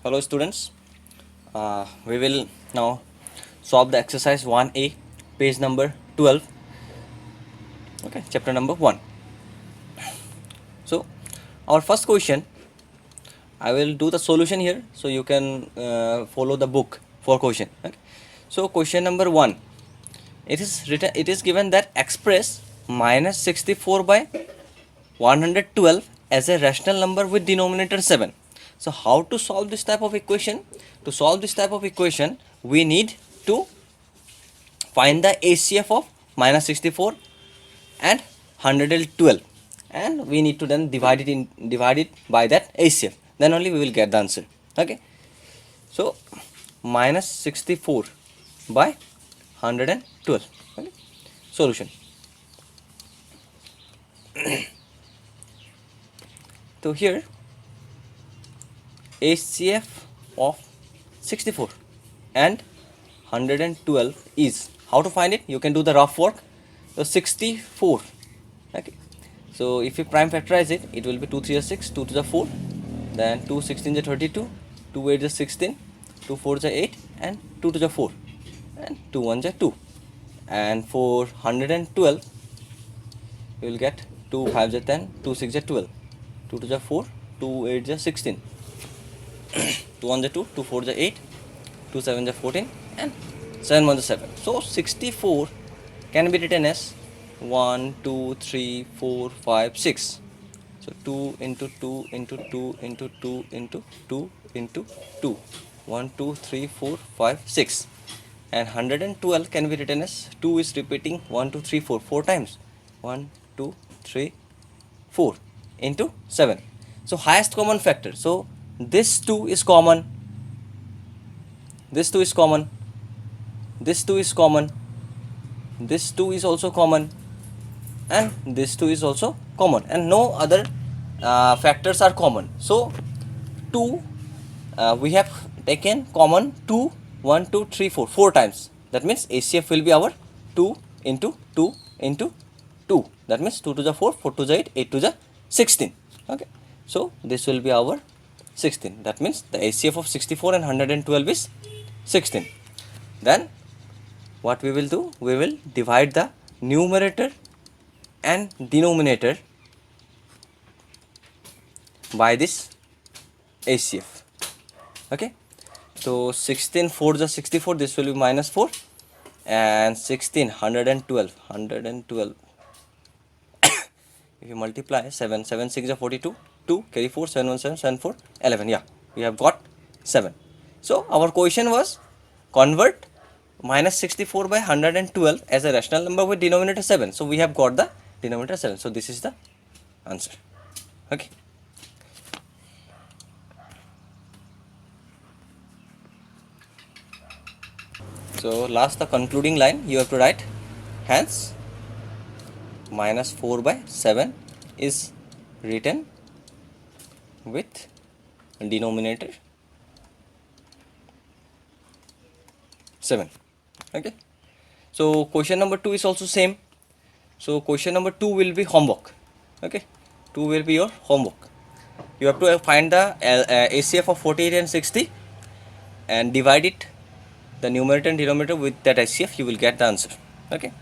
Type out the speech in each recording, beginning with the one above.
Hello students, we will now solve the exercise 1A, page number 12, okay, chapter number 1. So our first question, I will do the solution here so you can follow the book for question. Okay? So question number 1, it is given that express minus 64 by 112 as a rational number with denominator 7. So how to solve this type of equation? To solve this type of equation, we need to find the ACF of minus 64 and 112, and we need to then divide it by that ACF. Then only we will get the answer. Okay. So minus 64 by 112. Okay. Solution. So here ACF of 64 and 112 is, how to find it? You can do the rough work. So 64. Okay. So if you prime factorize it, it will be 2 3 is 6, 2 to the 4, then 2 16 is 32, 2 8 is 16, 2 4 is 8, and 2 to the 4, and 2 1 is 2. And for 112, you will get 2 5 is 10, 2 6 is 12, 2 to the 4, 2 8 is 16, 2 1 is 2, 2 4 is 8, 2 7 is 14, and 7 1 is 7. So 64 can be written as 1 2 3 4 5 6. So 2 into 2 into 2 into 2 into 2 into 2, 1 2 3 4 5 6. And 112 can be written as 2 is repeating 1 2 3 4 4 times, 1 2 3 4 into 7. So highest common factor. So this 2 is common, this 2 is common, this 2 is common, this 2 is also common, and this 2 is also common, and no other factors are common. So 2 we have taken common 2 1 2 3 4 4 times. That means ACF will be our 2 into 2 into 2. That means 2 to the 4, 4 to the 8, 8 to the 16. Okay. So this will be our 16. That means the ACF of 64 and 112 is 16. Then what we will do? We will divide the numerator and denominator by this ACF. Okay. So 16 4 is 64. This will be minus 4, and 16 112. If you multiply 7 7 6 is 42. 2 carry 4, 7 1 7, 7 4 11. Yeah, we have got 7. So our question was convert minus 64 by 112 as a rational number with denominator 7. So we have got the denominator 7. So this is the answer. Okay. So last, the concluding line you have to write. Hence minus 4 by 7 is written with denominator 7. Okay. So question number 2 is also same. So question number 2 will be homework. Okay. 2 will be your homework. You have to find the ACF of 48 and 60 and divide it, the numerator and denominator, with that ACF. You will get the answer. Okay.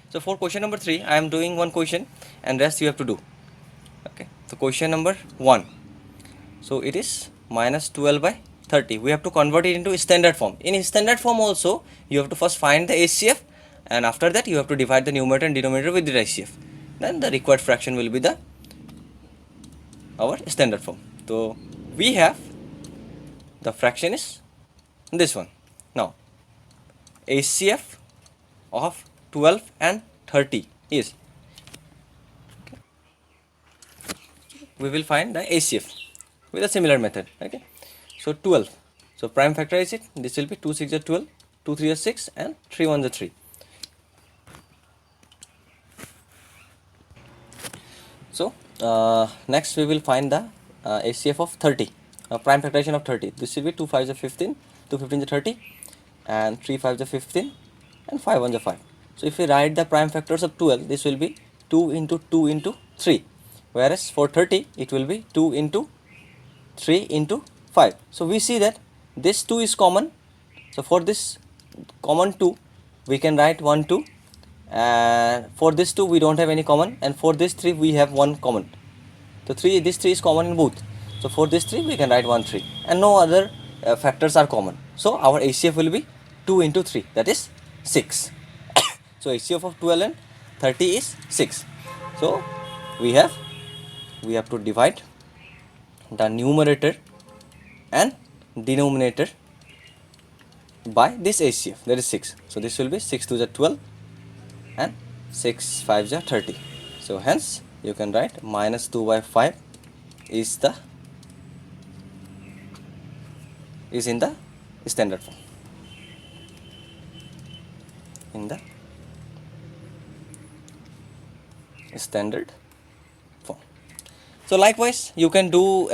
So for question number 3, I am doing one question and rest you have to do. Okay. So question number 1. So it is minus 12 by 30. We have to convert it into standard form. In standard form also, you have to first find the ACF, and after that you have to divide the numerator and denominator with the ACF. Then the required fraction will be our standard form. So we have the fraction is this one. Now ACF of 12 and 30 is, okay, we will find the ACF with a similar method. Okay. So 12. So prime factorize it. This will be 2 6 is 12, 2 3 is 6, and 3 1 is 3. So next we will find the ACF of 30. Prime factorization of 30. This will be 2 5 is 15, 2 15 is 30, and 3 5 is 15, and 5 1 is 5. So if we write the prime factors of 12, this will be 2 into 2 into 3. Whereas for 30, it will be 2 into 3 into 5. So we see that this 2 is common. So for this common 2 we can write 1 2, and for this 2 we don't have any common, and for this 3 we have one common. So this 3 is common in both. So for this 3 we can write 1 3, and no other factors are common. So our HCF will be 2 into 3, that is 6. So HCF of 12 and 30 is 6. So we have to divide the numerator and denominator by this HCF, that is 6. So this will be 6 to the 12 and 6 5 is 30. So hence you can write minus 2 by 5 is in the standard form. In the standard form. So likewise you can do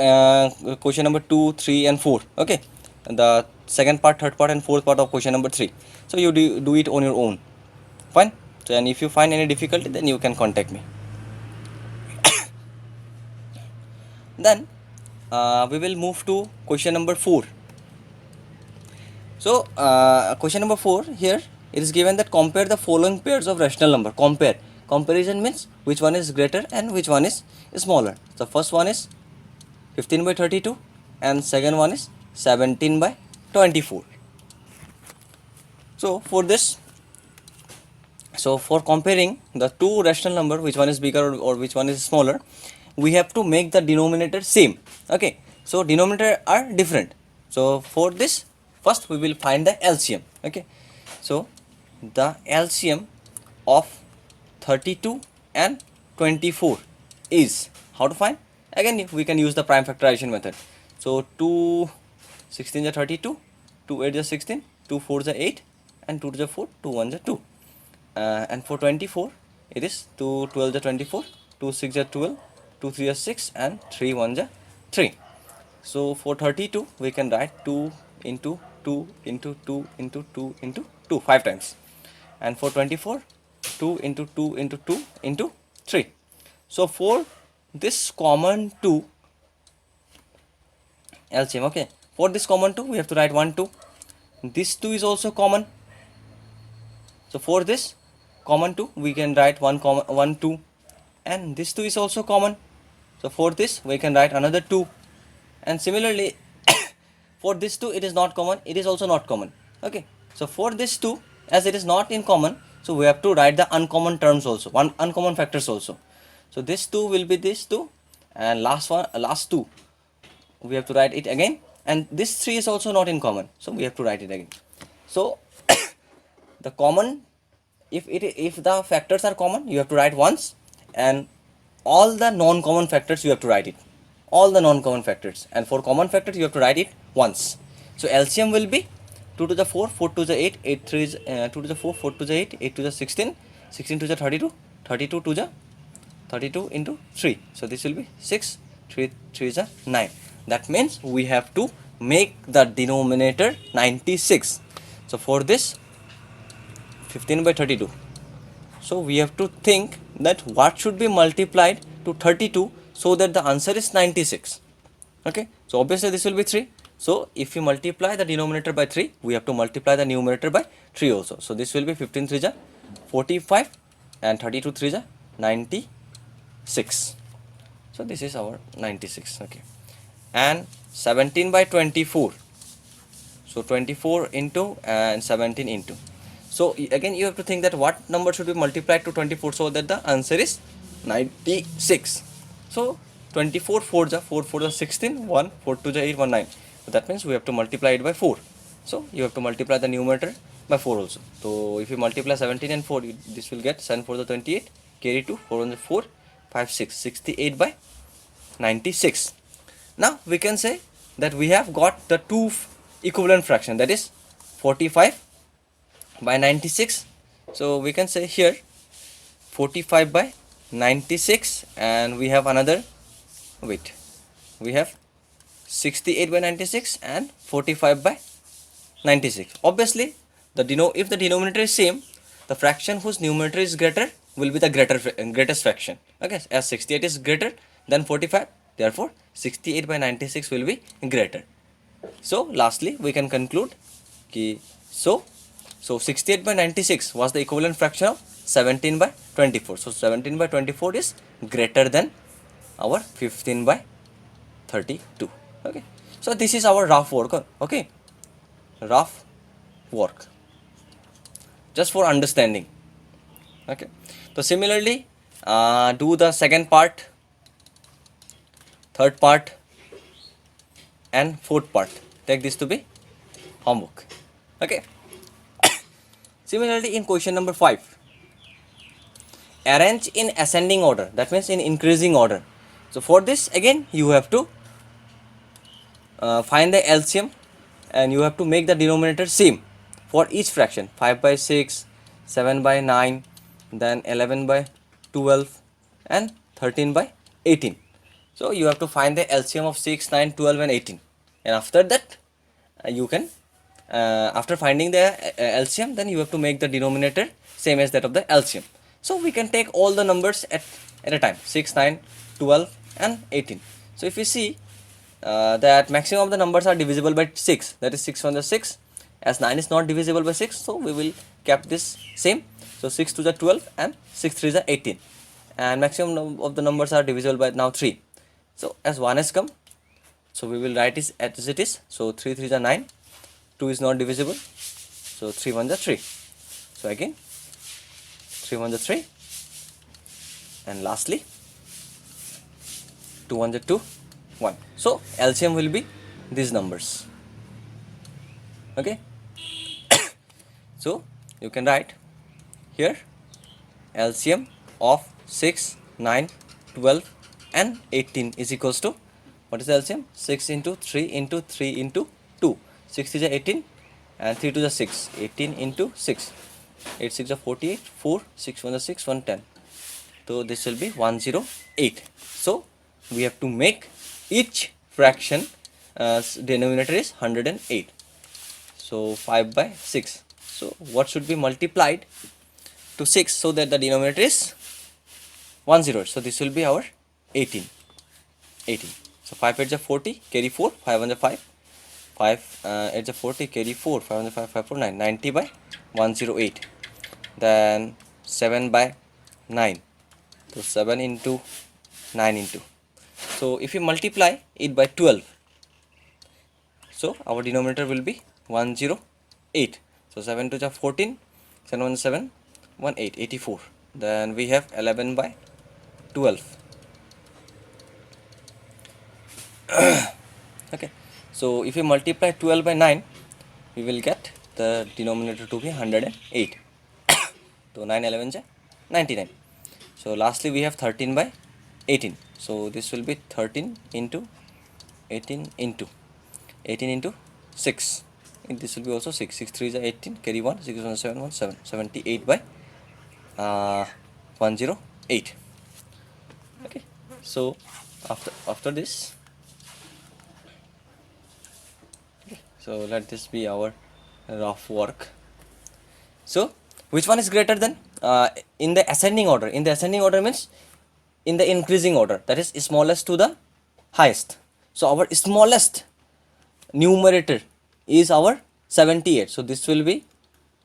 question number 2, 3 and 4. Okay, the second part, third part and fourth part of question number 3. So you do it on your own. Fine. So, and if you find any difficulty, then you can contact me. Then we will move to question number 4. So question number 4, here it is given that compare the following pairs of rational number. Comparison means which one is greater and which one is smaller. The first one is 15 by 32 and second one is 17 by 24. So for this, so for comparing the two rational number, which one is bigger or which one is smaller, we have to make the denominator same. Okay, so denominator are different. So for this, first we will find the LCM. Okay, so the LCM of 32 and 24 is, how to find? Again we can use the prime factorization method. So 2 16 is 32, 2 8 is 16, 2 4 is 8 and 2 to the 4, 2 1 is 2. And for 24 it is 2 12 is 24, 2 6 is 12, 2 3 is 6 and 3 1 is 3. So for 32 we can write 2 into 2 into 2 into 2 into 2 5 times, and for 24 2 into 2 into 2 into 3. So for this common 2 LCM, okay, for this common 2 we have to write 1 2. This 2 is also common, so for this common 2 we can write 1 2, and this 2 is also common, so for this we can write another 2, and similarly for this 2 it is not common, it is also not common. Okay, so for this 2, as it is not in common, so we have to write the uncommon terms also, uncommon factors also. So this 2 will be this 2, and last 2 we have to write it again, and this 3 is also not in common, so we have to write it again. So the common, if the factors are common, you have to write once, and all the non-common factors you have to write it, all the non-common factors, and for common factors you have to write it once. So LCM will be 2 to the 4, 4 to the 8, 8 3 is 2 to the 4, 4 to the 8, 8 to the 16, 16 to the 32, 32 to the 32 into 3. So this will be 6, 3 3 is 9. That means we have to make the denominator 96. So for this 15 by 32, so we have to think that what should be multiplied to 32 so that the answer is 96. Okay, so obviously this will be 3. So if you multiply the denominator by 3, we have to multiply the numerator by 3 also. So this will be 15 3 is 45 and 32 3 is 96. So this is our 96. Okay, and 17 by 24, so 24 into and 17 into. So again you have to think that what number should be multiplied to 24 so that the answer is 96. So 24 4 is 4 4 is 16, 1 4 2 is 8 1 9. So that means we have to multiply it by 4. So you have to multiply the numerator by 4 also. So if you multiply 17 and 4, this will get 7 4 is 28, carry 2, 4 1 is 4, 5 6, 68 by 96. Now we can say that we have got the two equivalent fraction, that is 45 by 96. So we can say here 45 by 96, and we have another, wait, we have 68 by 96 and 45 by 96. Obviously if the denominator is same, the fraction whose numerator is greater will be the greatest fraction. Okay, as 68 is greater than 45, therefore 68 by 96 will be greater. So lastly we can conclude ki, so 68 by 96 was the equivalent fraction of 17 by 24. So 17 by 24 is greater than our 15 by 32. Okay, so this is our rough work. Okay, rough work just for understanding. Okay, so similarly do the second part, third part and fourth part. Take this to be homework. Okay, similarly in question number 5, arrange in ascending order, that means in increasing order. So for this again you have to find the LCM and you have to make the denominator same for each fraction. 5 by 6, 7 by 9, then 11 by 12 and 13 by 18. So you have to find the LCM of 6, 9, 12 and 18, and after that you can after finding the LCM, then you have to make the denominator same as that of the LCM. So we can take all the numbers at a time, 6, 9, 12 and 18. So if you see that maximum of the numbers are divisible by 6, that is 6 on the 6, as 9 is not divisible by 6, so we will keep this same. So 6 to the 12 and 6 3 the 18, and maximum of the numbers are divisible by now 3. So as 1 has come, so we will write it as it is. So 3 3 the 9, 2 is not divisible, so 3 1 the 3. So again 3 1 the 3, and lastly 2 1 the 2, 1. So LCM will be these numbers. Okay, so you can write here LCM of 6, 9, 12 and 18 is equals to, what is the LCM? 6 into 3 into 3 into 2, 6 is 18 and 3 to the 6, 18 into 6, 8 6 is 48, 4 6 1 is 6, 1 10. So this will be 108. So we have to make each fraction denominator is 108. So 5 by 6. So what should be multiplied to 6 so that the denominator is 108? So this will be our 18. So 5 8 is 40, carry 4, 5 1 is 5, 5 8 is 40, carry 4, 5 1 is 5, 5 4 9, 90 by 108. Then 7 by 9. So 7 into 9 into. So if you multiply it by 12, so our denominator will be 108. So 7 to the 14, 7 1 7, 1 8, 84. Then we have 11 by 12. Okay, so if you multiply 12 by 9, we will get the denominator to be 108. So 9 11 is 99. So lastly we have 13 by 18. So this will be 13 into 18 into 6. And this will be also 6. 6 3 is 18. Carry 1. 6 1 7 1 7. 78 by 108. Okay. So after this, okay, so let this be our rough work. So which one is greater than in the ascending order? In the ascending order means in the increasing order, that is smallest to the highest. So our smallest numerator is our 78. So this will be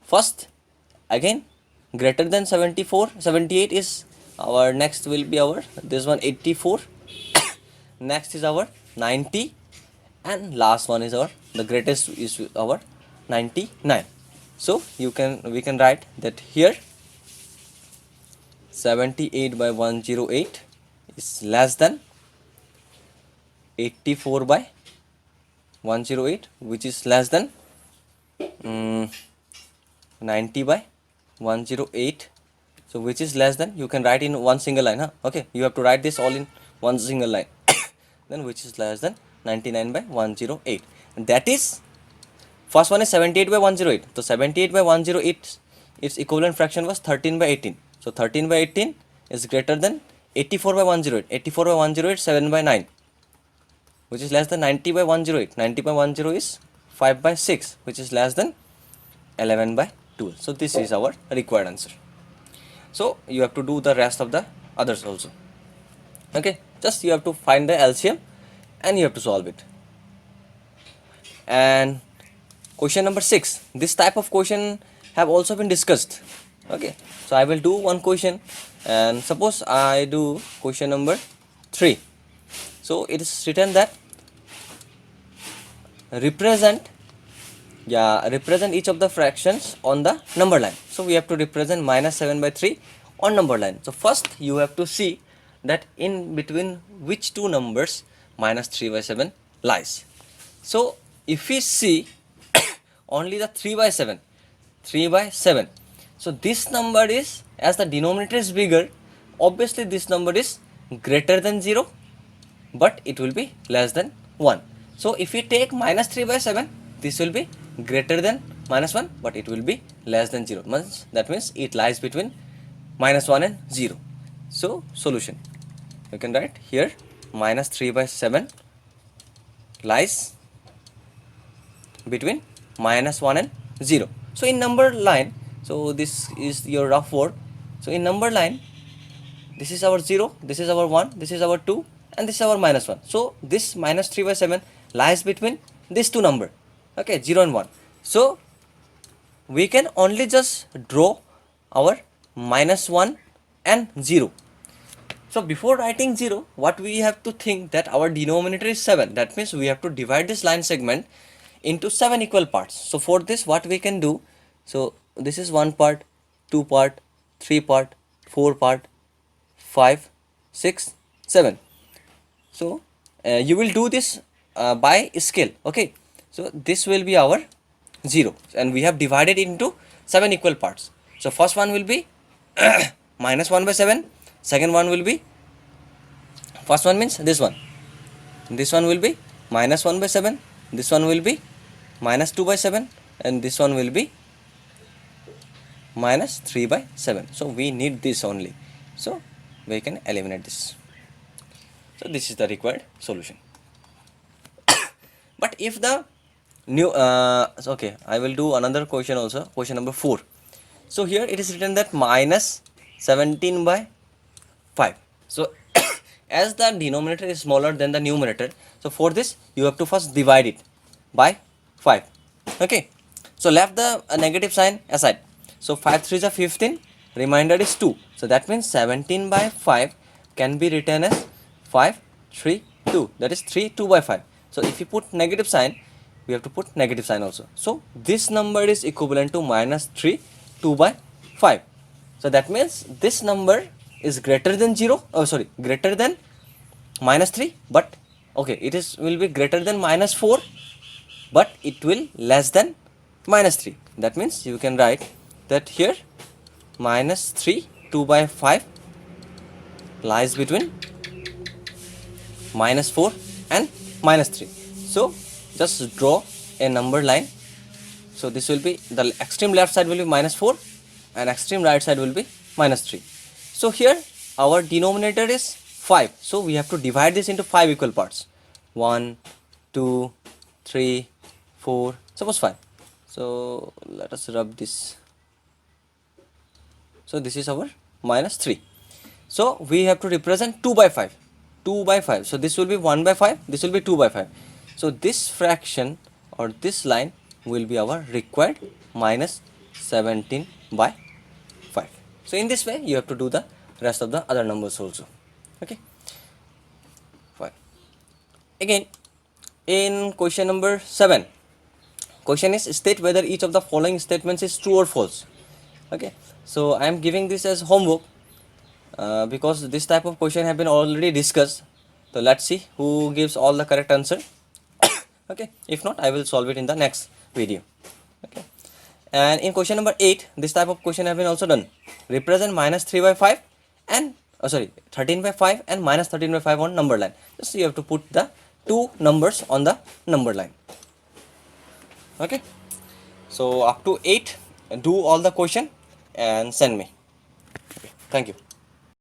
first, again greater than 74. 78 is our next, will be our this one 84. Next is our 90, and last one is our, the greatest is our 99. So we can write that here 78 by 108 is less than 84 by 108, which is less than 90 by 108. So which is less than, you can write in one single line, huh? Okay, you have to write this all in one single line. Then which is less than 99 by 108, and that is, first one is 78 by 108. So 78 by 108, its equivalent fraction was 13 by 18. So 13 by 18 is greater than 84 by 108. 84 by 108, 7 by 9, which is less than 90 by 108. 90 by 108 is 5 by 6, which is less than 11 by 12. So this is our required answer. So you have to do the rest of the others also. Okay, just you have to find the LCM and you have to solve it. And question number 6, this type of question have also been discussed. Okay, so I will do one question, and suppose I do question number 3. So it is written that represent each of the fractions on the number line. So we have to represent minus 7 by 3 on number line. So first you have to see that in between which two numbers minus 3 by 7 lies. So if we see only the 3 by 7, so this number is, as the denominator is bigger, obviously this number is greater than 0, but it will be less than 1. So if we take minus 3 by 7, this will be greater than minus 1, but it will be less than 0. That means it lies between minus 1 and 0. So solution, you can write here minus 3 by 7 lies between minus 1 and 0. So in number line, so this is your rough work. So in number line, this is our 0, this is our 1, this is our 2, and this is our minus 1. So this minus 3 by 7 lies between these two numbers, okay, 0 and 1. So we can only just draw our minus 1 and 0. So before writing 0, what we have to think that our denominator is 7. That means we have to divide this line segment into 7 equal parts. So for this, what we can do, so this is 1 part, 2 part, 3 part, 4 part, 5, 6, 7. So you will do this by scale, okay. So this will be our 0, and we have divided it into 7 equal parts. So first one will be minus 1 by 7, second one will be, first one means this one will be minus 1 by 7, this one will be minus 2 by 7, and this one will be minus 3 by 7. So we need this only, so we can eliminate this. So this is the required solution. But if the new okay, I will do another question also, question number 4. So here it is written that minus 17 by 5. So as the denominator is smaller than the numerator, so for this you have to first divide it by 5, okay. So left the negative sign aside. So 5 3 is 15, remainder is 2. So that means 17 by 5 can be written as 5 3 2, that is 3 2 by 5. So if you put negative sign, we have to put negative sign also. So this number is equivalent to minus 3 2 by 5. So that means this number is greater than 0, greater than minus 3, but okay, it is will be greater than minus 4, but it will less than minus 3. That means you can write that here minus 3 2 by 5 lies between minus 4 and minus 3. So just draw a number line. So this will be, the extreme left side will be minus 4 and extreme right side will be minus 3. So here our denominator is 5. So we have to divide this into 5 equal parts. 1, 2, 3, 4, suppose 5. So let us rub this. So this is our minus 3. So we have to represent 2 by 5. 2 by 5. So this will be 1 by 5. This will be 2 by 5. So this fraction or this line will be our required minus 17 by 5. So in this way you have to do the rest of the other numbers also. Okay. Fine. Again, in question number 7, question is state whether each of the following statements is true or false. Okay. So I am giving this as homework because this type of question have been already discussed. So let's see who gives all the correct answer. Okay, if not, I will solve it in the next video. Okay, and in question number 8, this type of question have been also done. Represent minus 3 by 5 and 13 by 5 and minus 13 by 5 on number line. Just you have to put the two numbers on the number line. Okay, so up to 8, do all the question and send me. Okay, thank you.